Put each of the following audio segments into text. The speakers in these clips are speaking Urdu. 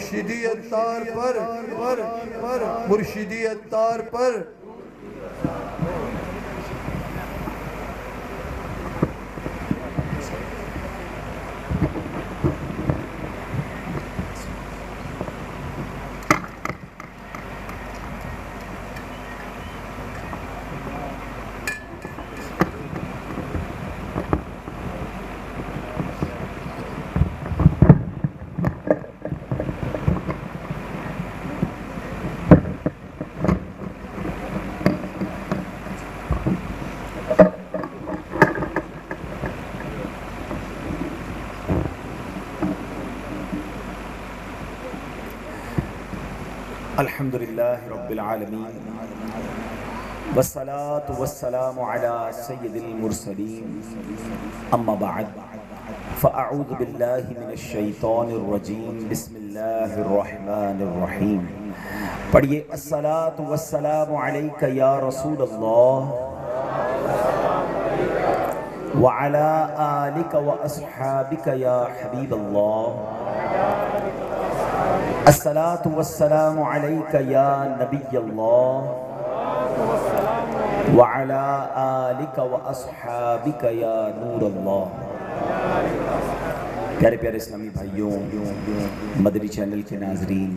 مرشدی اتار پر مرشدی اتار پر الحمدللہ رب العالمین والصلاة والسلام على سید المرسلین اما بعد فاعوذ باللہ من الشیطان الرجیم بسم اللہ الرحمن الرحیم. پڑھیے الصلاة والسلام علیک یا رسول اللہ وعلى آلک واصحابک یا حبیب اللہ. الصلاة والسلام علیک یا نبی اللہ وعلی آلک واصحابک یا نور اللہ. پیارے پیارے اسلامی بھائیوں، مدنی چینل کے ناظرین،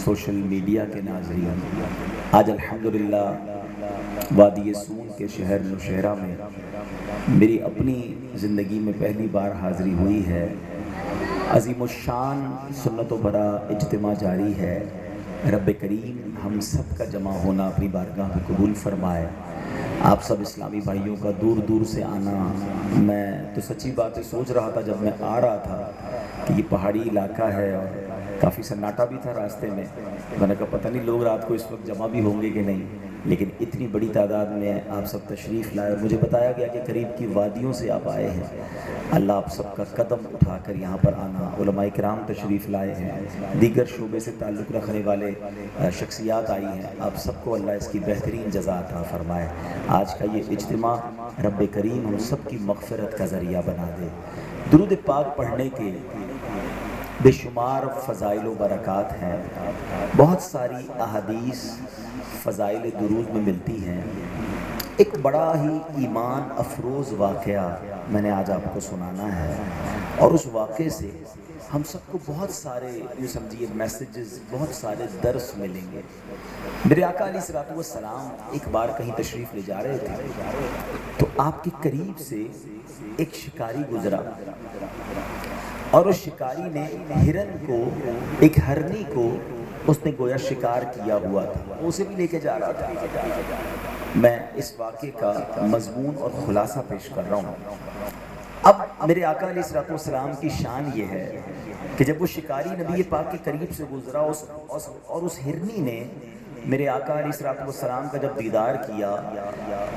سوشل میڈیا کے ناظرین، آج الحمدللہ وادی سون کے شہر نوشہرہ میں میری اپنی زندگی میں پہلی بار حاضری ہوئی ہے. عظیم الشان سنت و برا اجتماع جاری ہے. رب کریم ہم سب کا جمع ہونا اپنی بارگاہ میں قبول فرمائے. آپ سب اسلامی بھائیوں کا دور دور سے آنا، میں تو سچی بات سوچ رہا تھا جب میں آ رہا تھا کہ یہ پہاڑی علاقہ ہے اور کافی سناٹا بھی تھا راستے میں. میں نے کہا پتہ نہیں لوگ رات کو اس وقت جمع بھی ہوں گے کہ نہیں، لیکن اتنی بڑی تعداد میں آپ سب تشریف لائے اور مجھے بتایا گیا کہ قریب کی وادیوں سے آپ آئے ہیں. اللہ آپ سب کا قدم اٹھا کر یہاں پر آنا، علماء کرام تشریف لائے ہیں، دیگر شعبے سے تعلق رکھنے والے شخصیات آئی ہیں. آپ سب کو اللہ اس کی بہترین جزا عطا فرمائے. آج کا یہ اجتماع رب کریم ہم سب کی مغفرت کا ذریعہ بنا دے. درود پاک پڑھنے کے بے شمار فضائل و برکات ہیں. بہت ساری احادیث فضائل درود میں ملتی ہیں. ایک بڑا ہی ایمان افروز واقعہ میں نے آج آپ کو سنانا ہے، اور اس واقعے سے ہم سب کو بہت سارے یہ سمجھیے میسیجز، بہت سارے درس ملیں گے. میرے آقا علیہ الصلوۃ والسلام ایک بار کہیں تشریف لے جا رہے تھے تو آپ کے قریب سے ایک شکاری گزرا، اور اس شکاری نے ہرن کو، ایک ہرنی کو اس نے گویا شکار کیا ہوا تھا، اسے بھی لے کے جا رہا تھا. میں اس واقعے کا مضمون اور خلاصہ پیش کر رہا ہوں. اب میرے آقا علیہ الصلوۃ والسلام کی شان یہ ہے کہ جب وہ شکاری نبی پاک کے قریب سے گزرا اور اس ہرنی نے میرے آقا علیہ الصلوۃ والسلام کا جب دیدار کیا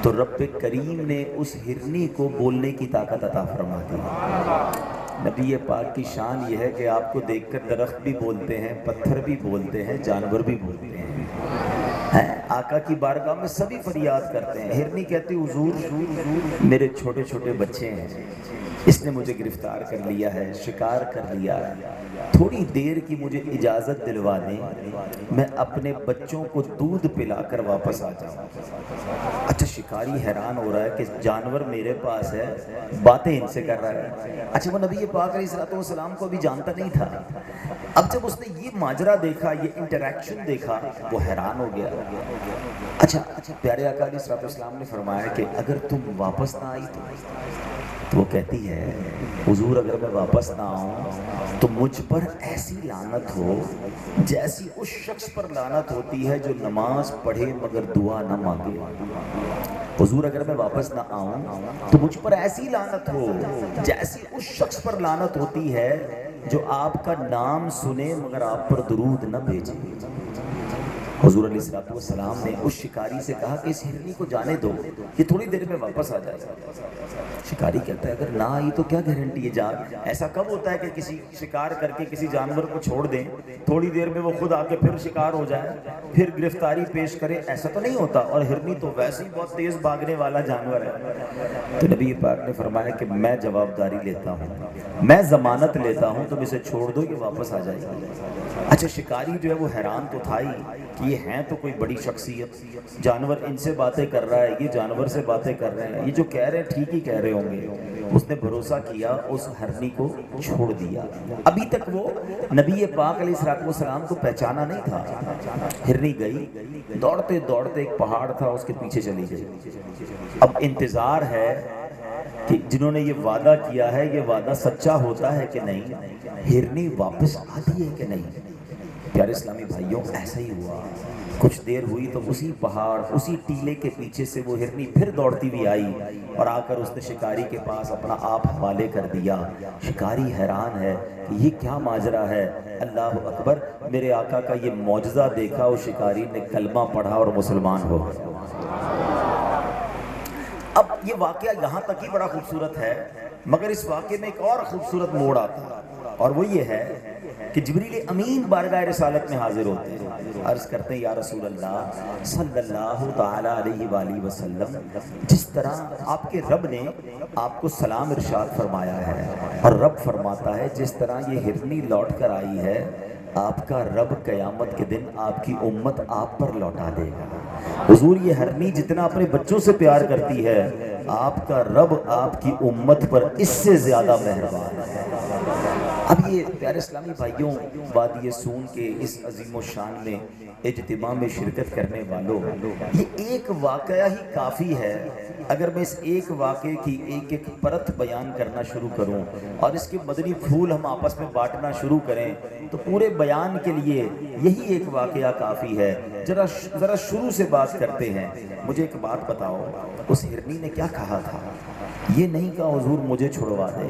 تو رب کریم نے اس ہرنی کو بولنے کی طاقت عطا فرما دی. نبی پاک کی شان یہ ہے کہ آپ کو دیکھ کر درخت بھی بولتے ہیں، پتھر بھی بولتے ہیں، جانور بھی بولتے ہیں. آقا کی بارگاہ میں سبھی فریاد کرتے ہیں. ہرنی کہتی حضور میرے چھوٹے چھوٹے بچے ہیں، اس نے مجھے گرفتار کر لیا ہے، شکار کر لیا ہے، تھوڑی دیر کی مجھے اجازت دلوا دیں، میں اپنے بچوں کو دودھ پلا کر واپس آ جاؤں. اچھا شکاری حیران ہو رہا ہے کہ جانور میرے پاس ہے، باتیں ان سے کر رہا ہے. اچھا وہ نبی پاک علیہ الصلوۃ والسلام کو بھی جانتا نہیں تھا. اب جب اس نے یہ ماجرا دیکھا، یہ انٹریکشن دیکھا، وہ حیران ہو گیا. اچھا پیارے آقا علیہ الصلوۃ والسلام نے فرمایا کہ اگر تم واپس نہ آئی تو وہ کہتی ہے حضور اگر میں واپس نہ آؤں تو مجھ پر ایسی لعنت ہو جیسی اس شخص پر لعنت ہوتی ہے جو نماز پڑھے مگر دعا نہ مانگے. حضور اگر میں واپس نہ آؤں تو مجھ پر ایسی لعنت ہو جیسی اس شخص پر لعنت ہوتی ہے جو آپ کا نام سنے مگر آپ پر درود نہ بھیجے. حضور علیہ الصلوۃ والسلام نے اس شکاری سے کہا کہ اس ہرنی کو جانے دو، یہ تھوڑی دیر میں واپس آ جائے گا. شکاری کہتا ہے اگر نہ آئی تو کیا گارنٹی ہے جان؟ ایسا کب ہوتا ہے کہ کسی شکار کر کے کسی جانور کو چھوڑ دیں تھوڑی دیر میں وہ خود آ کے پھر شکار ہو جائے پھر گرفتاری پیش کرے؟ ایسا تو نہیں ہوتا. اور ہرنی تو ویسے ہی بہت تیز بھاگنے والا جانور ہے. تو نبی پاک نے فرمایا کہ میں جواب داری لیتا ہوں, میں ضمانت لیتا ہوں, تم اسے چھوڑ دو یہ واپس آ جائے گی. اچھا شکاری جو ہے وہ حیران تو تھا ہی کہ یہ ہیں تو کوئی بڑی شخصیت, جانور ان سے باتیں کر رہا ہے, یہ جانور سے باتیں کر رہے ہیں, یہ جو کہہ رہے ہیں ٹھیک ہی کہہ رہے ہوں گے. اس نے بھروسہ کیا, اس ہرنی کو چھوڑ دیا. ابھی تک وہ نبی پاک علیہ السلام کو پہچانا نہیں تھا. ہرنی گئی دوڑتے دوڑتے, ایک پہاڑ تھا اس کے پیچھے چلی گئی. اب انتظار ہے کہ جنہوں نے یہ وعدہ کیا ہے یہ وعدہ سچا ہوتا ہے کہ نہیں, ہرنی واپس آتی ہے کہ نہیں. پیارے اسلامی بھائیوں ایسا ہی ہوا. کچھ دیر ہوئی تو اسی پہاڑ اسی ٹیلے کے پیچھے سے وہ ہرنی پھر دوڑتی بھی آئی اور آ کر اس نے شکاری کے پاس اپنا آپ حوالے کر دیا. شکاری حیران ہے کہ یہ کیا ماجرا ہے. اللہ اکبر, میرے آقا کا یہ معجزہ دیکھا, اس شکاری نے کلمہ پڑھا اور مسلمان ہو. اب یہ واقعہ یہاں تک ہی بڑا خوبصورت ہے, مگر اس واقعے میں ایک اور خوبصورت موڑ آتا ہے, اور وہ یہ ہے کہ جبریل امین بارگاہ رسالت میں حاضر ہوتے ہیں. عرض کرتے ہیں یا رسول اللہ صلی اللہ تعالی علیہ وآلہ وسلم, جس طرح آپ کے رب نے آپ کو سلام ارشاد فرمایا ہے, اور رب فرماتا ہے جس طرح یہ ہرنی لوٹ کر آئی ہے آپ کا رب قیامت کے دن آپ کی امت آپ پر لوٹا دے گا. حضور یہ ہرنی جتنا اپنے بچوں سے پیار کرتی ہے آپ کا رب آپ کی امت پر اس سے زیادہ مہربان ہے. اب یہ پیارے اسلامی بھائیوں, وادی سون کے اس عظیم و شان میں اجتماع میں شرکت کرنے والوں, یہ ایک واقعہ ہی کافی ہے. اگر میں اس ایک واقعے کی ایک ایک پرت بیان کرنا شروع کروں اور اس کے مدنی پھول ہم آپس میں بانٹنا شروع کریں تو پورے بیان کے لیے یہی ایک واقعہ کافی ہے. ذرا شروع سے بات کرتے ہیں. مجھے ایک بات بتاؤ, اس ہرنی نے کیا کہا تھا؟ یہ نہیں کہا حضور مجھے چھڑوا دے.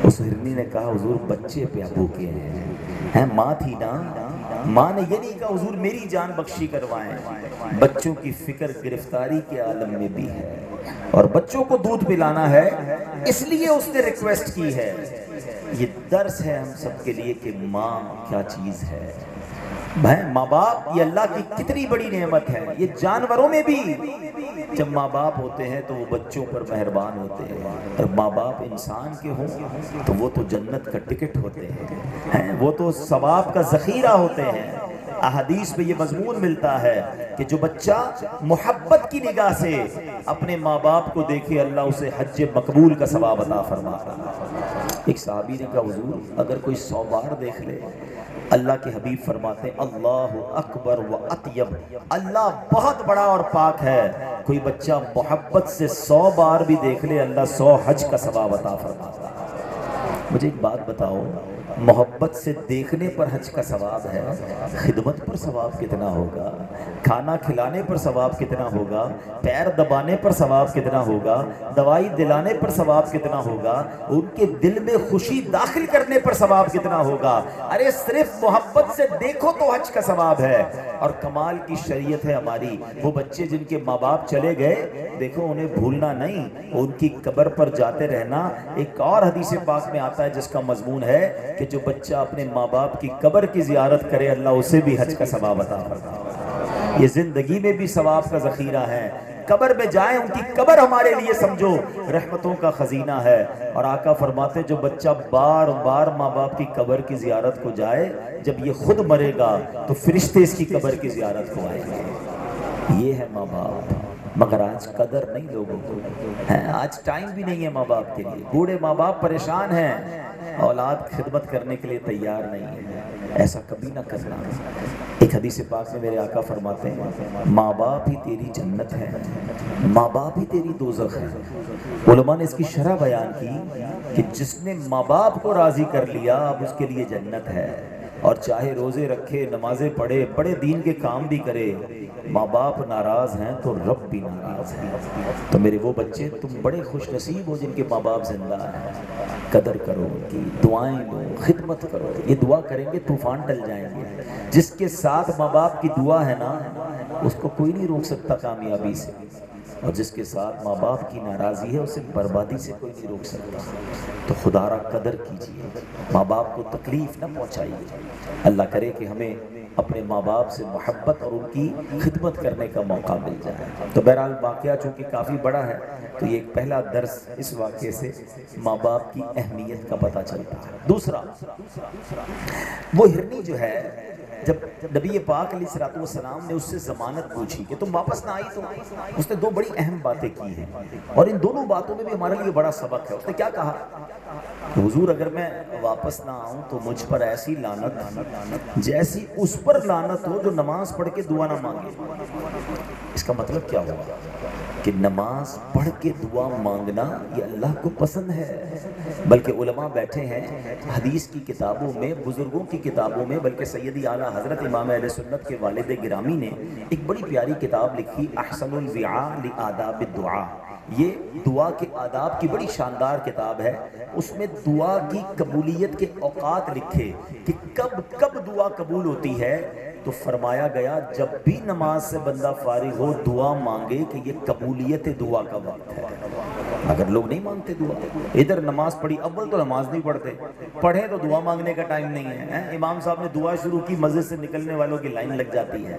اس ہرنی نے کہا حضور بچے پہ ابو کے ہیں, ماں تھی نا, ماں نے یہ نہیں کہا حضور میری جان بخشی کروائیں. بچوں کی فکر گرفتاری کے عالم میں بھی ہے اور بچوں کو دودھ پلانا ہے, اس لیے اس نے ریکویسٹ کی ہے. یہ درس ہے ہم سب کے لیے کہ ماں کیا چیز ہے. ماں باپ یہ اللہ کی کتنی بڑی نعمت ہے. یہ جانوروں میں بھی جب ماں باپ ہوتے ہیں تو وہ بچوں پر مہربان ہوتے ہیں, اور ماں باپ انسان کے ہوں تو وہ تو جنت کا ٹکٹ ہوتے ہیں, وہ تو ثواب کا ذخیرہ ہوتے ہیں. احادیث میں یہ مضمون ملتا ہے کہ جو بچہ محبت کی نگاہ سے اپنے ماں باپ کو دیکھے اللہ اسے حج مقبول کا ثواب عطا فرماتا ہے. ایک صحابی نے کہا حضور اگر کوئی 100 بار دیکھ لے, اللہ کے حبیب فرماتے ہیں اللہ اکبر و اطیب, اللہ بہت بڑا اور پاک ہے. کوئی بچہ محبت سے 100 بار بھی دیکھ لے اللہ 100 حج کا ثواب عطا فرماتا ہے. مجھے ایک بات بتاؤ, محبت سے دیکھنے پر حج کا ثواب ہے, خدمت پر ثواب کتنا ہوگا, کھانا کھلانے پر ثواب کتنا ہوگا, پیر دبانے پر ثواب کتنا ہوگا, دوائی دلانے پر ثواب کتنا ہوگا, ان کے دل میں خوشی داخل کرنے پر ثواب کتنا ہوگا. ارے صرف محبت سے دیکھو تو حج کا ثواب ہے. اور کمال کی شریعت ہے ہماری. وہ بچے جن کے ماں باپ چلے گئے دیکھو انہیں بھولنا نہیں, ان کی قبر پر جاتے رہنا. ایک اور حدیث پاک میں آتا ہے جس کا مضمون ہے کہ جو بچہ اپنے ماں باپ کی قبر کی زیارت کرے اللہ اسے بھی حج کا ثواب عطا فرمائے. یہ زندگی میں بھی ثواب کا ذخیرہ ہے. قبر میں جائیں, ان کی قبر ہمارے لیے سمجھو رحمتوں کا خزینہ ہے. اور آقا فرماتے جو بچہ بار بار ماں باپ کی قبر کی زیارت کو جائے, جب یہ خود مرے گا تو فرشتے اس کی قبر کی زیارت کو آئیں گے. یہ ہے ماں باپ. مگر آج قدر نہیں لوگوں کو ہے, آج ٹائم بھی نہیں ہے ماں باپ کے لیے. بوڑھے ماں باپ پریشان ہیں, اولاد خدمت کرنے کے لیے تیار نہیں ہے. ایسا کبھی نہ کرنا. ایک حدیث پاک میں میرے آقا فرماتے ہیں ماں باپ ہی تیری جنت ہے, ماں باپ ہی تیری دوزخ ہے. علماء نے اس کی شرح بیان کی کہ جس نے ماں باپ کو راضی کر لیا اب اس کے لیے جنت ہے. اور چاہے روزے رکھے, نمازیں پڑھے, بڑے دین کے کام بھی کرے, ماں باپ ناراض ہیں تو رب بھی ناراض ہے. تو میرے وہ بچے تم بڑے خوش نصیب ہو جن کے ماں باپ زندہ ہیں. قدر کرو ان کی, دعائیں دو, خدمت کرو. یہ دعا کریں گے طوفان ٹل جائیں گے. جس کے ساتھ ماں باپ کی دعا ہے نا اس کو کوئی نہیں روک سکتا کامیابی سے. اور جس کے ساتھ ماں باپ کی ناراضی ہے اسے بربادی سے کوئی نہیں روک سکتا. تو خدا را قدر کیجیے، ماں باپ کو تکلیف نہ پہنچائیے. اللہ کرے کہ ہمیں اپنے ماں باپ سے محبت اور ان کی خدمت کرنے کا موقع مل جائے. تو بہرحال واقعہ چونکہ کافی بڑا ہے تو یہ ایک پہلا درس اس واقعے سے ماں باپ کی اہمیت کا پتہ چلتا ہے. دوسرا، وہ ہرنی جو ہے جب نبی پاک علیہ الصلوۃ والسلام نے اس سے ضمانت پوچھی کہ تم واپس نہ آئی، تو اس نے دو بڑی اہم باتیں کی ہیں اور ان دونوں باتوں میں بھی ہمارے لیے بڑا سبق ہے. اس نے کیا کہا کہ حضور اگر میں واپس نہ آؤں تو مجھ پر ایسی لعنت جیسی اس پر لعنت ہو جو نماز پڑھ کے دعا نہ مانگے. اس کا مطلب کیا ہوا کہ نماز پڑھ کے دعا مانگنا یہ اللہ کو پسند ہے. بلکہ علماء بیٹھے ہیں حدیث کی کتابوں میں، بزرگوں کی کتابوں میں، بلکہ سیدی اعلیٰ حضرت امام اہل سنت کے والد گرامی نے ایک بڑی پیاری کتاب لکھی، احسن الوعاء لآداب الدعاء. یہ دعا کے آداب کی بڑی شاندار کتاب ہے. اس میں دعا کی قبولیت کے اوقات لکھے کہ کب کب دعا قبول ہوتی ہے. تو فرمایا گیا جب بھی نماز سے بندہ فارغ ہو دعا مانگے کہ یہ قبولیت دعا کا وقت ہے. اگر لوگ نہیں مانگتے دعا، ادھر نماز پڑھی، اول تو نماز نہیں پڑھتے، پڑھیں تو دعا مانگنے کا ٹائم نہیں ہے. امام صاحب نے دعا شروع کی، مسجد سے نکلنے والوں کی لائن لگ جاتی ہے.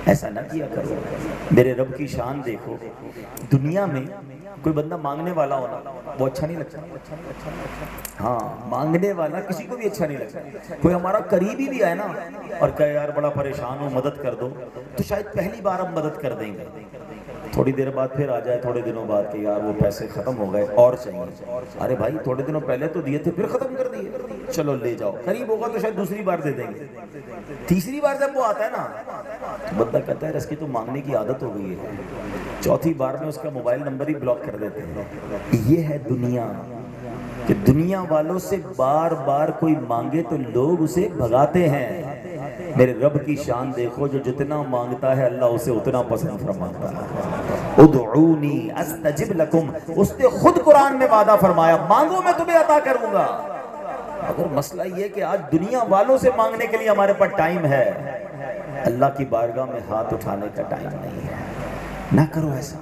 ایسا نہ کیا کرو. میرے رب کی شان دیکھو. دنیا میں کوئی بندہ مانگنے والا ہونا وہ اچھا نہیں لگتا. ہاں، مانگنے والا کسی کو بھی اچھا نہیں لگتا. کوئی ہمارا قریبی بھی ہے نا اور کہے یار بڑا پریشان ہوں مدد کر دو، تو شاید پہلی بار ہم مدد کر دیں گے، تھوڑی دیر بعد پھر آ جائے تھوڑے دنوں بعد کہ یار وہ پیسے ختم ہو گئے اور چاہیے. ارے بھائی تھوڑے دنوں پہلے تو دیے تھے پھر ختم کر دیے، چلو لے جاؤ. قریب ہوگا تو شاید دوسری بار دے دیں گے. تیسری بار جب وہ آتا ہے نا تو بندہ کہتا ہے اس کی تو مانگنے کی عادت ہو گئی ہے، چوتھی بار میں اس کا موبائل نمبر ہی بلاک کر دیتے ہیں. یہ ہے دنیا کہ دنیا والوں سے بار بار کوئی مانگے تو لوگ اسے بھگاتے ہیں. میرے رب کی شان دیکھو، جو جتنا مانگتا ہے اللہ اسے اتنا پسند فرماتا ہے. ادعونی استجب لکم، اس نے خود قرآن میں وعدہ فرمایا مانگو میں تمہیں عطا کروں گا. اگر مسئلہ یہ کہ آج دنیا والوں سے مانگنے کے لیے ہمارے پاس ٹائم ہے، اللہ کی بارگاہ میں ہاتھ اٹھانے کا ٹائم نہیں ہے. نہ کرو ایسا.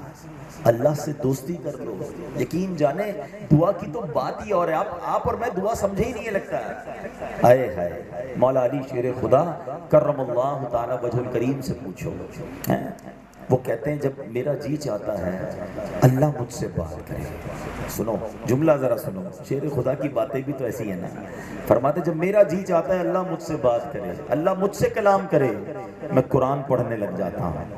اللہ سے دوستی کر لو. یقین جانے دعا کی تو بات ہی اور ہے. آپ اور میں دعا سمجھے ہی نہیں لگتا ہے. آئے ہائے مولا علی شیر خدا کرم اللہ تعالی وجہ الکریم سے پوچھو. وہ کہتے ہیں جب میرا جی چاہتا ہے اللہ مجھ سے بات کرے. سنو جملہ ذرا سنو، شیر خدا کی باتیں بھی تو ایسی ہیں نا. فرماتے جب میرا جی چاہتا ہے اللہ مجھ سے بات کرے، اللہ مجھ سے کلام کرے، میں قرآن پڑھنے لگ جاتا ہوں.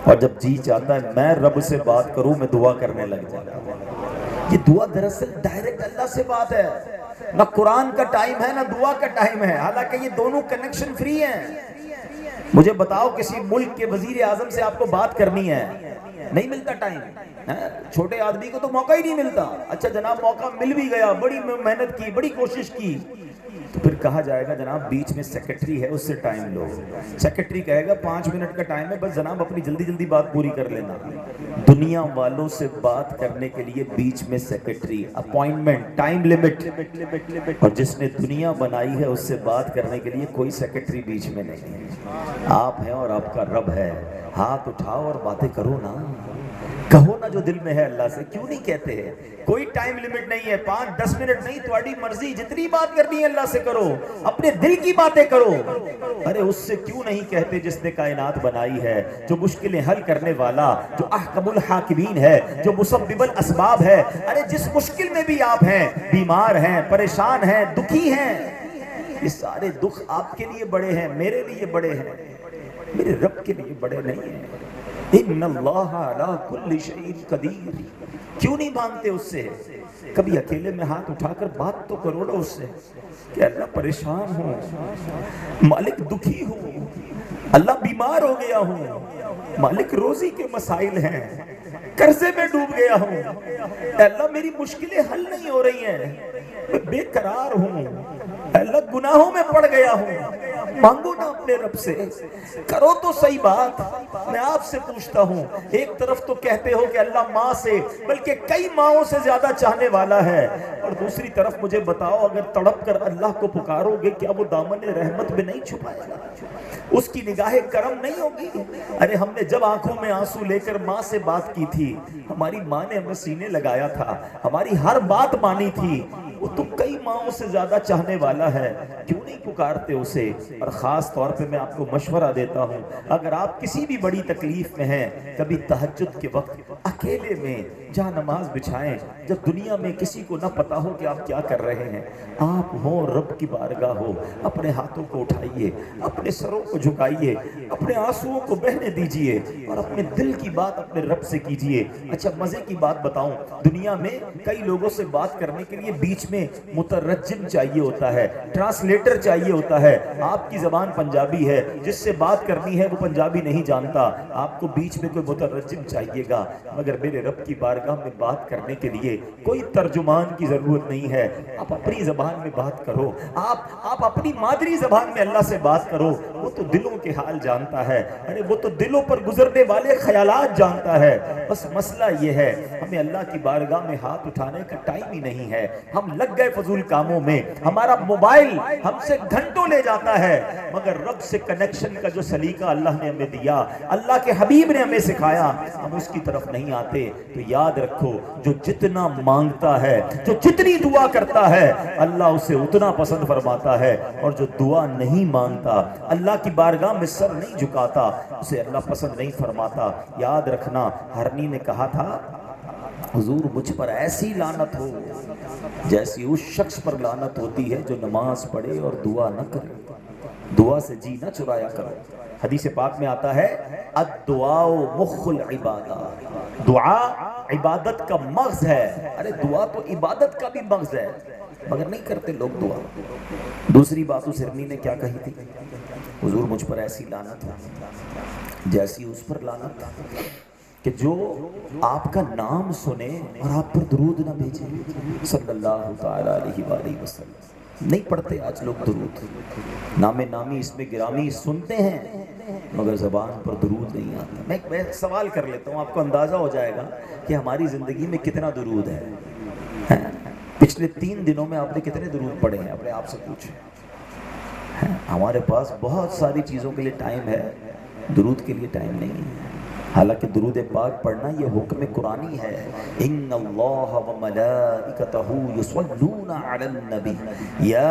اور جب جی چاہتا ہے میں رب سے بات کروں میں دعا کرنے لگ جاتا ہوں. یہ دعا دراصل ڈائریکٹ اللہ سے بات ہے. نہ قرآن کا ٹائم ہے نہ دعا کا ٹائم ہے، حالانکہ یہ دونوں کنیکشن فری ہیں. مجھے بتاؤ کسی ملک کے وزیر اعظم سے آپ کو بات کرنی ہے، نہیں ملتا ٹائم. چھوٹے آدمی کو تو موقع ہی نہیں ملتا. اچھا جناب موقع مل بھی گیا، بڑی محنت کی، بڑی کوشش کی، تو پھر کہا جائے گا جناب بیچ میں سیکرٹری ہے اس سے ٹائم لو. سیکرٹری کہے گا 5 منٹ کا ٹائم ہے، بس جناب اپنی جلدی جلدی بات پوری کر لینا. دنیا والوں سے بات کرنے کے لیے بیچ میں سیکرٹری، اپوائنٹمنٹ، ٹائم لمٹ. اور جس نے دنیا بنائی ہے اس سے بات کرنے کے لیے کوئی سیکرٹری بیچ میں نہیں ہے. آپ ہیں اور آپ کا رب ہے. ہاتھ اٹھاؤ اور باتیں کرو نا، کہو نا جو دل میں ہے اللہ سے. کیوں نہیں کہتے ہیں؟ کوئی ٹائم لیمٹ نہیں ہے، 5-10 منٹ نہیں، تمہاری مرضی، جتنی بات کرنی ہے اللہ سے کرو، اپنے دل کی باتیں کرو. ارے اس سے کیوں نہیں کہتے جس نے کائنات بنائی ہے، جو مشکلیں حل کرنے والا، جو احکم الحاکمین ہے، جو مسبب الاسباب ہے. ارے جس مشکل میں بھی آپ ہیں، بیمار ہیں، پریشان ہیں، دکھی ہیں، یہ سارے دکھ آپ کے لیے بڑے ہیں، میرے لیے بڑے ہیں، میرے رب کے لیے بڑے نہیں ہیں. ان اللہ علی کل شیء قدیر. کیوں نہیں مانگتے اس سے؟ کبھی اکیلے میں ہاتھ اٹھا کر بات تو کرو نا اس سے کہ اللہ پریشان ہوں، مالک دکھی ہوں، اللہ بیمار ہو گیا ہوں، مالک روزی کے مسائل ہیں، قرضے میں ڈوب گیا ہوں، اللہ میری مشکلیں حل نہیں ہو رہی ہیں، میں بے قرار ہوں، اللہ گناہوں میں پڑ گیا ہوں، مانگو نا اپنے رب سے، کرو تو صحیح بات۔ میں آپ سے پوچھتا ہوں، ایک طرف تو کہتے ہو کہ اللہ ماں سے بلکہ کئی ماؤں سے زیادہ چاہنے والا ہے، اور دوسری طرف مجھے بتاؤ اگر تڑپ کر اللہ کو پکارو گے کیا وہ دامن رحمت میں نہیں چھپائے گا؟ اس کی نگاہ کرم نہیں ہوگی؟ ارے ہم نے جب آنکھوں میں آنسو لے کر ماں سے بات کی تھی، ہماری ماں نے ہمیں سینے لگایا تھا، ہماری ہر بات مانی تھی، وہ تو کئی ماؤں سے زیادہ چاہنے والا ہے، کیوں نہیں پکارتے اسے؟ اور خاص طور پہ میں آپ کو مشورہ دیتا ہوں، اگر آپ کسی بھی بڑی تکلیف میں ہیں، کبھی تہجد کے وقت اکیلے میں جہاں نماز بچھائیں، جب دنیا میں کسی کو نہ پتا ہو کہ آپ کیا کر رہے ہیں، آپ ہو رب کی بارگاہ ہو، اپنے ہاتھوں کو اٹھائیے، اپنے سروں کو جھکائیے، اپنے آنسوؤں کو بہنے دیجئے اور اپنے دل کی بات اپنے رب سے کیجئے۔ اچھا مزے کی بات بتاؤں، دنیا میں کئی لوگوں سے بات کرنے کے لیے بیچ میں مترجم چاہیے ہوتا ہے، ٹرانسلیٹر چاہیے ہوتا ہے۔ آپ کی زبان پنجابی ہے، جس سے بات کرنی ہے وہ پنجابی نہیں جانتا، آپ کو بیچ میں کوئی مترجم چاہیے گا، مگر میرے رب کی بارگاہ میں بات کرنے کے لیے کوئی ترجمان کی ضرورت نہیں ہے۔ آپ اپنی زبان میں بات کرو، آپ اپنی مادری زبان میں اللہ سے بات کرو، وہ تو دلوں کے حال جانتا ہے، ارے وہ تو دلوں پر گزرنے والے خیالات جانتا ہے۔ بس مسئلہ یہ ہے ہمیں اللہ کی بارگاہ میں ہاتھ اٹھانے کا ٹائم ہی نہیں ہے، ہم لگ گئے فضول کاموں میں، ہمارا موبائل ہم سے گھنٹوں لے جاتا ہے، مگر رب سے کنیکشن کا جو سلیقہ اللہ نے ہمیں دیا، اللہ کے حبیب نے ہمیں سکھایا، ہم اس کی طرف نہیں آتے۔ تو یاد رکھو، جو جتنا مانگتا ہے، جو جتنی دعا کرتا ہے، اللہ اسے اتنا پسند فرماتا ہے، اور جو دعا نہیں مانگتا، اللہ کی بارگاہ میں سر نہیں جھکاتا، اسے اللہ پسند نہیں فرماتا۔ یاد رکھنا، ہرنی نے کہا تھا حضور مجھ پر ایسی لعنت ہو جیسی اس شخص پر لعنت ہوتی ہے جو نماز پڑھے اور دعا نہ کرے، دعا سے جی نہ چرایا کرو۔ حدیث پاک میں آتا ہے الدعاء مخ العبادہ، دعا عبادت کا مغز ہے۔ ارے دعا تو عبادت کا بھی مغز ہے، مگر نہیں کرتے لوگ دعا۔ دوسری بات اس ہرنی نے کیا کہی تھی؟ حضور مجھ پر ایسی لعنت ہو جیسی اس پر لعنت کہ جو آپ کا نام سنے اور آپ پر درود نہ بھیجے صلی اللہ تعالیٰ علیہ وآلہ وسلم۔ نہیں پڑھتے آج لوگ درود، نام نامی اس میں گرامی سنتے ہیں مگر زبان پر درود نہیں آتا۔ میں ایک سوال کر لیتا ہوں، آپ کو اندازہ ہو جائے گا کہ ہماری زندگی میں کتنا درود ہے۔ پچھلے 3 دنوں میں آپ نے کتنے درود پڑھے ہیں؟ اپنے آپ سے پوچھیں۔ ہمارے پاس بہت ساری چیزوں کے لیے ٹائم ہے، درود کے لیے ٹائم نہیں ہے۔ حالانکہ درود پاک پڑھنا یہ حکم قرآنی ہے، ان اللہ وملائکتہ یصلون علی النبی یا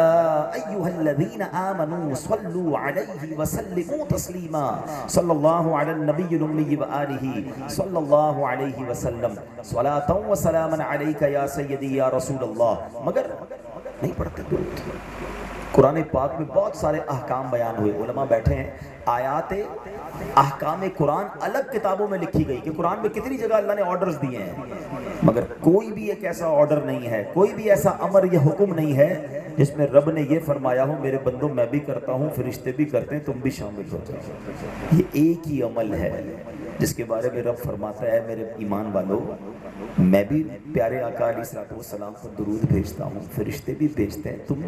ایھا الذین آمنوا صلوا علیہ وسلموا تسلیما صلی اللہ علی النبی الامی وآلہ صلی اللہ علیہ وسلم صلاۃ و سلاما علیک یا سیدی یا رسول اللہ، مگر نہیں پڑھتے درود۔ قرآن پاک میں بہت سارے احکام بیان ہوئے، علماء بیٹھے ہیں، آیات احکام قرآن الگ کتابوں میں لکھی گئی کہ قرآن میں کتنی جگہ اللہ نے آرڈرز دیے ہیں، مگر کوئی بھی ایک ایسا آرڈر نہیں ہے، کوئی بھی ایسا امر یا حکم نہیں ہے جس میں رب نے یہ فرمایا ہو میرے بندوں میں بھی کرتا ہوں، فرشتے بھی کرتے ہیں، تم بھی شامل ہو جاؤ۔ یہ ایک ہی عمل ہے جس کے بارے میں رب فرماتا ہے میرے ایمان والو میں بھی پیارے آقا علیہ الصلوۃ والسلام پر درود بھیجتا ہوں، فرشتے بھی بھیجتے ہیں، تم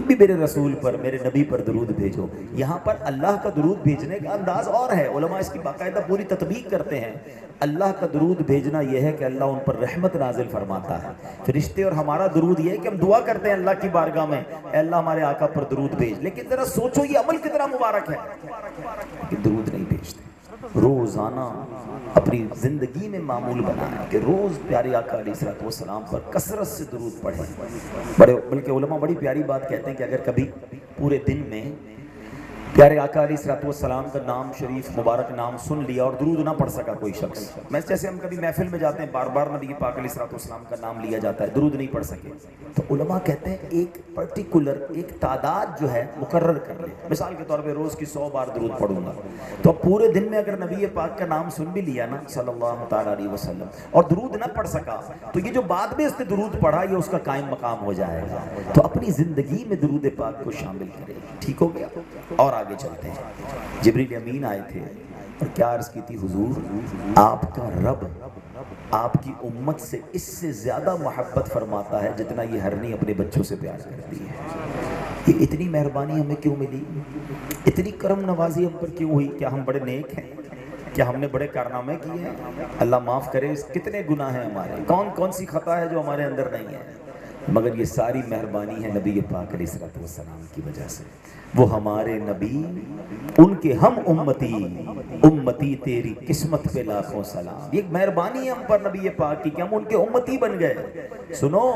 بھی میرے رسول پر، میرے نبی پر درود بھیجو۔ یہاں پر اللہ کا درود بھیجنے کا انداز اور ہے، علماء اس کی باقاعدہ پوری تطبیق کرتے ہیں۔ اللہ کا درود بھیجنا یہ ہے کہ اللہ ان پر رحمت نازل فرماتا ہے، فرشتے، اور ہمارا درود یہ ہے کہ ہم دعا کرتے ہیں اللہ کی بارگاہ میں اے اللہ ہمارے آقا پر درود بھیج۔ لیکن ذرا سوچو یہ عمل کتنا مبارک ہے کہ درود نہیں بھیجتے۔ روزانہ اپنی زندگی میں معمول بنایا کہ روز پیارے آقا علیہ الصلوۃ والسلام پر کثرت سے درود پڑھیں۔ بلکہ علماء بڑی پیاری بات کہتے ہیں کہ اگر کبھی پورے دن میں پیارے آقا علیہ الصلوۃ والسلام کا نام شریف مبارک نام سن لیا اور درود نہ پڑھ سکا کوئی شخص، میں جیسے ہم کبھی محفل میں جاتے ہیں بار بار نبی پاک علیہ الصلوۃ والسلام کا نام لیا جاتا ہے، درود نہیں پڑھ سکے، تو علماء کہتے ہیں ایک پرٹیکولر ایک تعداد جو ہے مقرر کر لے، مثال کے طور پہ روز کی 100 بار درود پڑھوں گا، تو اب پورے دن میں اگر نبی پاک کا نام سن بھی لیا نا صلی اللہ تعالیٰ علیہ وسلم اور درود نہ پڑھ سکا، تو یہ جو بعد میں اس نے درود پڑھا یہ اس کا قائم مقام ہو جائے گا۔ تو اپنی زندگی میں درود پاک کو شامل کرے، ٹھیک ہو گیا؟ اور آگے چلتے ہیں۔ جبریل امین آئے تھے اور کیا عرض کی تھی حضور، آپ کا رب آپ کی امت سے اس سے زیادہ محبت فرماتا ہے جتنا یہ ہرنی اپنے بچوں سے پیار کرتی ہے۔ یہ اتنی مہربانی ہمیں کیوں ملی، اتنی کرم نوازی ہم پر کیوں ہوئی؟ کیا ہم بڑے نیک ہیں؟ کیا ہم نے بڑے کارنامے کیے ہیں؟ اللہ معاف کرے، کتنے گناہ ہیں ہمارے، کون سی خطا ہے جو ہمارے اندر نہیں ہے؟ مگر یہ ساری مہربانی ہے نبی پاک علیہ الصلوۃ والسلام کی وجہ سے۔ وہ ہمارے نبی، ان کے ہم امتی، امتی تیری قسمت پہ لاکھوں سلام۔ یہ مہربانی ہے ہم پر نبی پاک کی کہ ہم ان کے امتی بن گئے۔ سنو،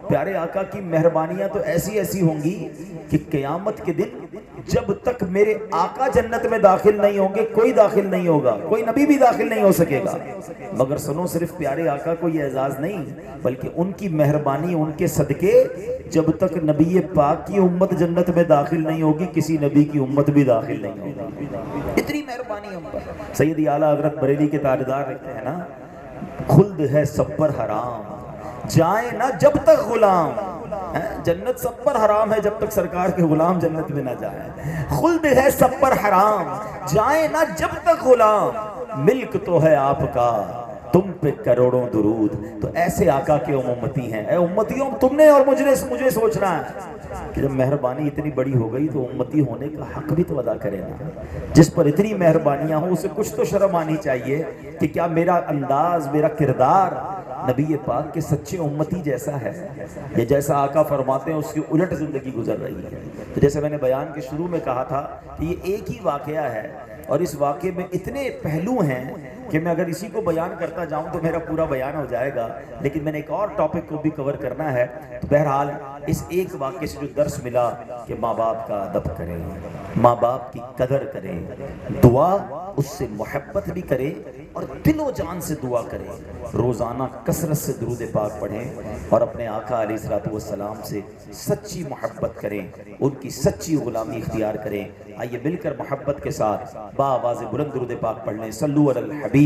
پیارے آقا کی مہربانیاں تو ایسی ایسی ہوں گی کہ قیامت کے دن جب تک میرے آقا جنت میں داخل نہیں ہوں گے کوئی داخل نہیں ہوگا، کوئی نبی بھی داخل نہیں ہو سکے گا۔ مگر سنو، صرف پیارے آقا کو یہ اعزاز نہیں بلکہ ان کی مہربانی، ان کے صدقے جب تک نبی پاک کی امت جنت میں داخل نہیں ہوگی کسی نبی کی امت بھی داخل نہیں ہوگی۔ اتنی مہربانی ہم پر۔ سیدی اعلیٰ حضرت بریلی کے تاجدار لکھتے ہیں نا، خلد ہے سب پر حرام جائیں نہ جب تک غلام۔ جنت سب پر حرام ہے جب تک سرکار کے غلام جنت میں نہ جائیں۔ خلد ہے سب پر حرام جائیں نہ جب تک غلام، ملک تو ہے آپ کا تم پہ کروڑوں درود۔ تو ایسے آقا کے امتی ہیں۔ اے امتیوں، تم نے اور مجھے سوچنا ہے کہ جب مہربانی اتنی بڑی ہو گئی تو امتی ہونے کا حق بھی تو ادا کرے نا۔ جس پر اتنی مہربانیاں ہوں اسے کچھ تو شرم آنی چاہیے کہ کیا میرا انداز، میرا کردار نبی پاک کے سچے امتی جیسا ہے، یہ جیسا آقا فرماتے ہیں اس کی الٹ زندگی گزر رہی ہے۔ تو جیسے میں نے بیان کے شروع میں کہا تھا کہ یہ ایک ہی واقعہ ہے اور اس واقعے میں اتنے پہلو ہیں کہ میں اگر اسی کو بیان کرتا جاؤں تو میرا پورا بیان ہو جائے گا، لیکن میں نے ایک اور ٹاپک کو بھی کور کرنا ہے۔ تو بہرحال اس ایک واقعے سے جو درس ملا کہ ماں باپ کا ادب کریں، ماں باپ کی قدر کریں، دعا اس سے محبت بھی کریں اور دل و جان سے دعا کریں، روزانہ کثرت سے درود پاک پڑھیں اور اپنے آقا علیہ الصلوۃ والسلام سے سچی محبت کریں، ان کی سچی غلامی اختیار کریں۔ آئیے مل کر محبت کے ساتھ بآواز بلند درود پاک پڑھ لیں۔ صلو علی الحبیب۔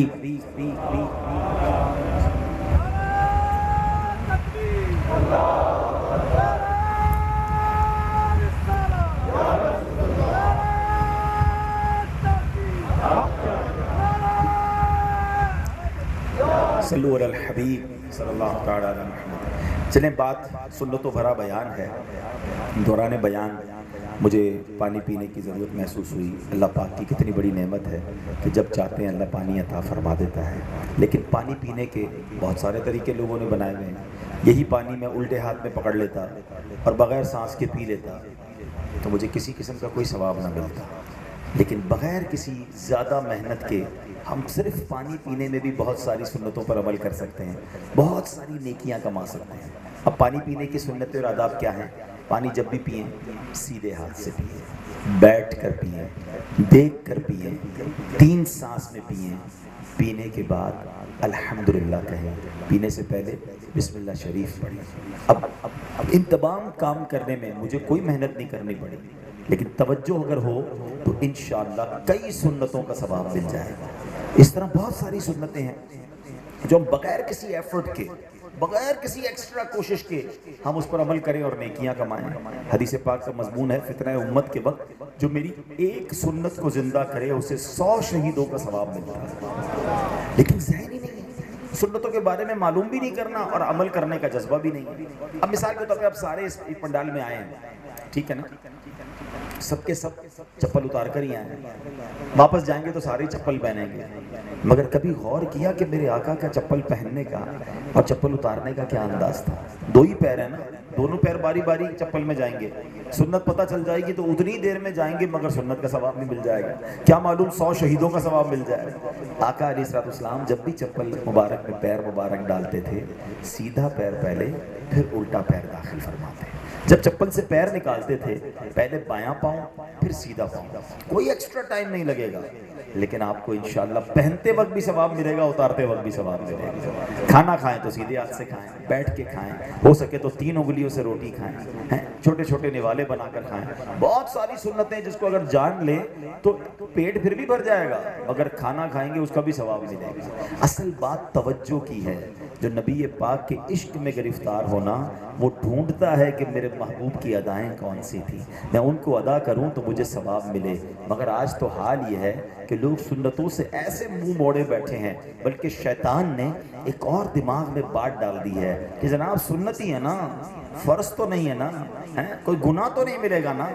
صلو علی الحبیب صلی اللہ تعالی علیہ محمد۔ چلیں، بات سنتوں بھرا بیان ہے۔ دوران بیان مجھے پانی پینے کی ضرورت محسوس ہوئی۔ اللہ پاک کی کتنی بڑی نعمت ہے کہ جب چاہتے ہیں اللہ پانی عطا فرما دیتا ہے، لیکن پانی پینے کے بہت سارے طریقے لوگوں نے بنائے ہوئے ہیں۔ یہی پانی میں الٹے ہاتھ میں پکڑ لیتا اور بغیر سانس کے پی لیتا تو مجھے کسی قسم کا کوئی ثواب نہ ملتا، لیکن بغیر کسی زیادہ محنت کے ہم صرف پانی پینے میں بھی بہت ساری سنتوں پر عمل کر سکتے ہیں، بہت ساری نیکیاں کما سکتے ہیں۔ اب پانی پینے کی سنتیں اور آداب کیا ہیں؟ پانی جب بھی پئیں سیدھے ہاتھ سے پئیں، بیٹھ کر پئیں، دیکھ کر پئیں، 3 سانس میں پئیں، پینے کے بعد الحمدللہ کہیں، پینے سے پہلے بسم اللہ شریف پڑھیں۔ اب ان تمام کام کرنے میں مجھے کوئی محنت نہیں کرنی پڑی، لیکن توجہ اگر ہو تو انشاءاللہ کئی سنتوں کا ثواب مل جائے گا۔ اس طرح بہت ساری سنتیں ہیں جو ہم بغیر کسی ایفرٹ کے، بغیر کسی ایکسٹرا کوشش کے ہم اس پر عمل کریں اور نیکیاں کمائیں۔ حدیث پاک کا مضمون ہے فتنہ امت کے وقت جو میری ایک سنت کو زندہ کرے اسے 100 شہیدوں کا ثواب ملتا ہے، لیکن ذہن ہی نہیں، سنتوں کے بارے میں معلوم بھی نہیں کرنا اور عمل کرنے کا جذبہ بھی نہیں۔ اب مثال کے طور پہ اب سارے اس پنڈال میں آئے ہیں، ٹھیک ہے نا، سب کے سب چپل اتار کر ہی آئے ہیں، واپس جائیں گے تو سارے چپل پہنیں گے، مگر کبھی غور کیا کہ میرے آقا کا چپل پہننے کا اور چپل اتارنے کا کیا انداز تھا؟ 2 ہی پیر ہیں نا، دونوں پیر باری باری چپل میں جائیں گے، سنت پتہ چل جائے گی تو اتنی دیر میں جائیں گے مگر سنت کا ثواب نہیں مل جائے گا، کیا معلوم 100 شہیدوں کا ثواب مل جائے گا۔ آقا علیہ الصلوۃ والسلام جب بھی چپل مبارک میں پیر مبارک ڈالتے تھے سیدھا پیر پہلے پھر الٹا پیر داخل فرماتے، جب چپل سے پیر نکالتے تھے پہلے بایاں پاؤں پھر سیدھا پاؤں، کوئی ایکسٹرا ٹائم نہیں لگے گا، لیکن آپ کو انشاءاللہ پہنتے وقت بھی ثواب ملے گا، اتارتے وقت بھی ثواب ملے گا۔ کھانا کھائیں تو سیدھے ہاتھ سے کھائیں، بیٹھ کے کھائیں، ہو سکے تو 3 انگلیوں سے روٹی کھائیں، چھوٹے چھوٹے نوالے بنا کر کھائیں۔ بہت ساری سنتیں جس کو اگر جان لیں تو پیٹ پھر بھی بھر جائے گا، مگر کھانا کھائیں گے اس کا بھی ثواب ملے گا۔ اصل بات توجہ کی ہے، جو نبی پاک کے عشق میں گرفتار ہونا، وہ ڈھونڈتا ہے کہ میرے محبوب کی ادائیں کون سی تھی، میں ان کو ادا کروں تو مجھے ثواب ملے۔ مگر آج تو حال یہ ہے کہ لوگ سنتوں سے ایسے منہ موڑے بیٹھے ہیں، بلکہ شیطان نے ایک اور دماغ میں بات ڈال دی ہے کہ جناب سنتی ہے نا، فرض تو نہیں ہے نا، کوئی گناہ تو نہیں ملے گا نا۔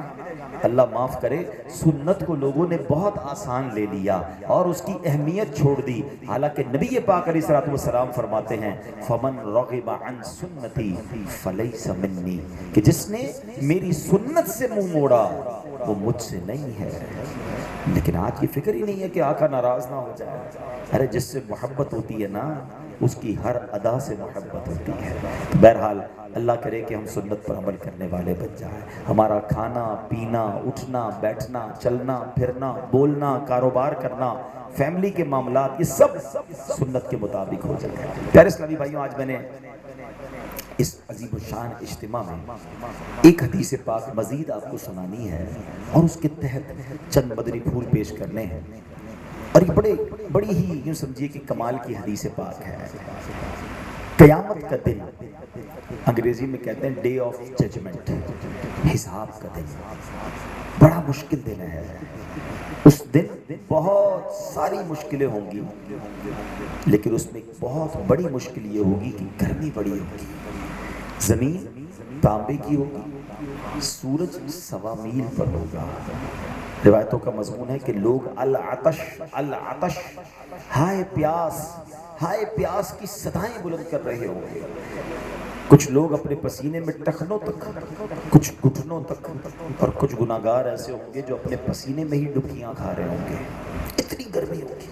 اللہ معاف کرے، سنت کو لوگوں نے بہت آسان لے لیا اور اس کی اہمیت چھوڑ دی، حالانکہ نبی پاک علیہ الصلوۃ والسلام فرماتے ہیں فمن رغب عن سنتی فلیس منی، کہ جس نے میری سنت سے منہ موڑا وہ مجھ سے نہیں ہے۔ لیکن آج کی فکر ہی نہیں ہے کہ آقا ناراض نہ ہو جائے۔ ارے جس سے محبت ہوتی ہے نا، اس کی ہر ادا سے محبت ہوتی ہے۔ بہرحال اللہ کرے کہ ہم سنت پر عمل کرنے والے بن جائیں، ہمارا کھانا پینا، اٹھنا بیٹھنا، چلنا پھرنا، بولنا، کاروبار کرنا، فیملی کے معاملات، یہ سب سنت کے مطابق ہو جائے۔ پیارے اسلامی بھائیوں، آج میں نے اس عظیم الشان اجتماع میں ایک حدیث پاک مزید آپ کو سنانی ہے اور اس کے تحت چند مدنی پھول پیش کرنے ہیں، اور یہ بڑی ہی یوں سمجھیے کہ کمال کی حدیث پاک ہے۔ قیامت کا دن، انگریزی میں کہتے ہیں ڈے آف ججمنٹ، حساب کا دن، بڑا مشکل دن ہے۔ اس دن بہت ساری مشکلیں ہوں گی، لیکن اس میں ایک بہت بڑی مشکل یہ ہوگی کہ گرمی بڑی ہوگی، زمین تانبے کی ہوگی، سورج 1.25 میل پر ہوگا۔ روایتوں کا مضمون ہے کہ لوگ العطش العطش، ہائے پیاس کی صدائیں بلند کر رہے ہوں گے۔ کچھ لوگ اپنے پسینے میں ٹخنوں تک، کچھ گھٹنوں تک، اور کچھ گناہگار ایسے ہوں گے جو اپنے پسینے میں ہی ڈبکیاں کھا رہے ہوں گے، اتنی گرمی ہوگی۔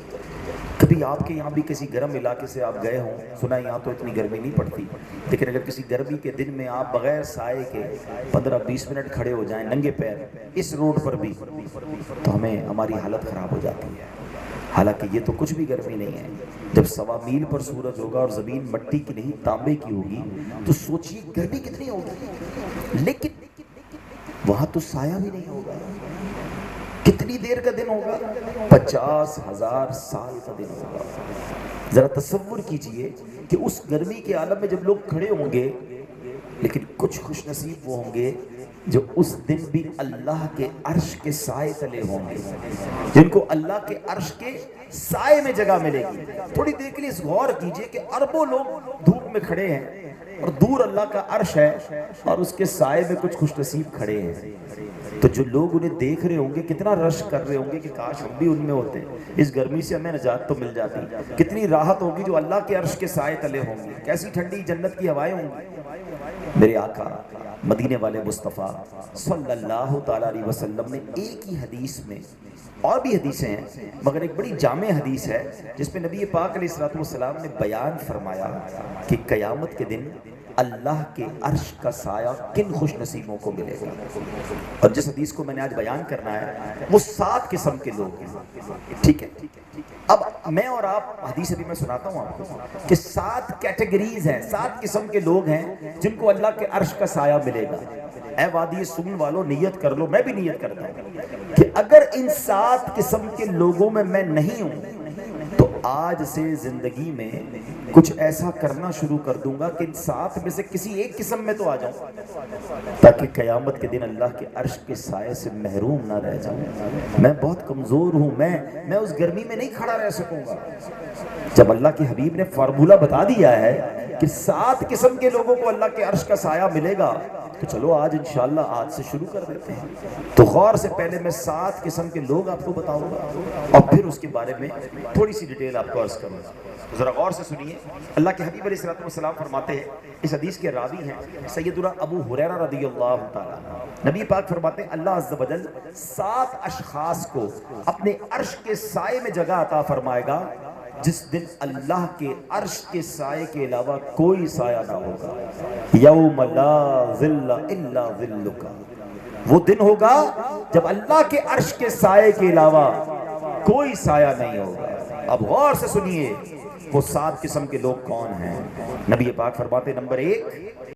کبھی آپ کے یہاں بھی کسی گرم علاقے سے آپ گئے ہوں، سنا یہاں تو اتنی گرمی نہیں پڑتی، لیکن اگر کسی گرمی کے دن میں آپ بغیر سائے کے 15-20 منٹ کھڑے ہو جائیں ننگے پیر اس روڈ پر بھی، تو ہماری حالت خراب ہو جاتی ہے۔ حالانکہ یہ تو کچھ بھی گرمی نہیں ہے۔ جب 1.25 میل پر سورج ہوگا اور زمین مٹی کی نہیں تانبے کی ہوگی تو سوچیے گرمی کتنی ہوگی، لیکن وہاں تو سایہ بھی نہیں ہوگا۔ کتنی دیر کا دن ہوگا؟ 50,000 سال کا دن ہوگا۔ ذرا تصور کیجئے کہ اس گرمی کے عالم میں جب لوگ کھڑے ہوں گے، لیکن کچھ خوش نصیب وہ ہوں گے جو اس دن بھی اللہ کے عرش کے سائے تلے ہوں گے، جن کو اللہ کے عرش کے سائے میں جگہ ملے گی۔ تھوڑی دیر کے لیے غور کیجئے کہ اربوں لوگ دھوپ میں کھڑے ہیں اور دور اللہ کا عرش ہے اور اس کے سائے میں کچھ خوش نصیب کھڑے ہیں، تو جو لوگ انہیں دیکھ رہے ہوں گے کتنا رش کر رہے ہوں گے کہ کاش ہم بھی ان میں ہوتے، اس گرمی سے ہمیں نجات تو مل جاتی۔ کتنی راحت ہوگی جو اللہ کے عرش کے سائے تلے ہوں گے، کیسی ٹھنڈی جنت کی ہوائیں ہوں گی۔ میرے آقا مدینے والے مصطفیٰ صلی اللہ تعالیٰ علیہ وسلم نے ایک ہی حدیث میں، اور بھی حدیثیں ہیں مگر ایک بڑی جامع حدیث ہے جس میں نبی پاک علیہ السلام نے بیان فرمایا کہ قیامت کے دن اللہ کے عرش کا سایہ کن خوش نصیبوں کو ملے گا۔ اور جس حدیث کو میں نے آج بیان کرنا ہے وہ 7 قسم کے لوگ ہیں، ٹھیک ہے؟ اب میں اور آپ، حدیث ابھی میں سناتا ہوں آپ کو کہ 7 کیٹیگریز ہیں، 7 قسم کے لوگ ہیں جن کو اللہ کے عرش کا سایہ ملے گا۔ اے وادی سن والو نیت کر لو، میں بھی نیت کرتا ہوں کہ اگر ان 7 قسم کے لوگوں میں میں نہیں ہوں تو آج سے زندگی میں کچھ ایسا کرنا شروع کر دوں گا کہ ان 7 میں سے کسی ایک قسم میں تو آ جاؤں، تاکہ قیامت کے دن اللہ کے عرش کے سائے سے محروم نہ رہ جاؤں۔ میں بہت کمزور ہوں، میں اس گرمی میں نہیں کھڑا رہ سکوں گا۔ جب اللہ کے حبیب نے فارمولہ بتا دیا ہے کہ 7 قسم کے لوگوں کو اللہ کے عرش کا سایہ ملے گا، تو چلو آج انشاءاللہ آج سے شروع کر دیتے ہیں۔ تو غور سے پہلے میں 7 قسم کے لوگ آپ کو بتاؤں گا اور پھر اس کے بارے میں تھوڑی سی ڈیٹیل آپ کو عرض کروں گا۔ ذرا غور سے سنیے، اللہ کے حبیب علیہ السلام فرماتے ہیں، اس حدیث کے راوی ہیں سیدنا ابو ہریرہ رضی اللہ تعالیٰ، نبی پاک فرماتے ہیں اللہ عز و جل 7 اشخاص کو اپنے عرش کے سائے میں جگہ عطا فرمائے گا جس دن اللہ کے عرش کے سائے کے علاوہ کوئی سایہ نہ ہوگا۔ یوم لا ظل الا ظلک، وہ دن ہوگا جب اللہ کے عرش کے سائے کے علاوہ کوئی سایہ نہیں ہوگا۔ اب غور سے سنیے وہ 7 قسم کے لوگ کون ہیں۔ نبی پاک فرماتے نمبر 1،